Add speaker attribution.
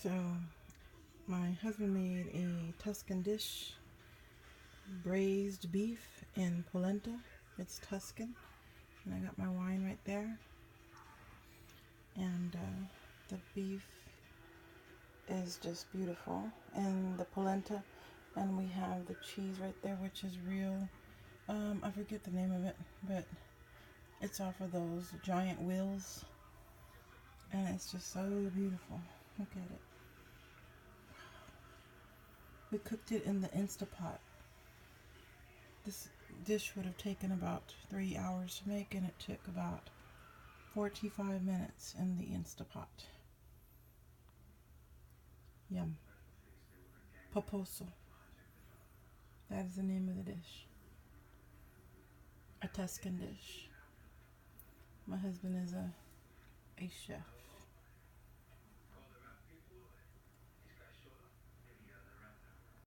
Speaker 1: So, my husband made a Tuscan dish, braised beef in polenta. It's Tuscan. And I got my wine right there. And the beef is just beautiful. And the polenta. And we have the cheese right there, which is real. I forget the name of it, but it's off of those giant wheels. And it's just so beautiful. Look at it. We cooked it in the Instapot. This dish would have taken about 3 hours to make, and it took about 45 minutes in the Instapot. Yum. Peposo. That is the name of the dish. A Tuscan dish. My husband is a chef.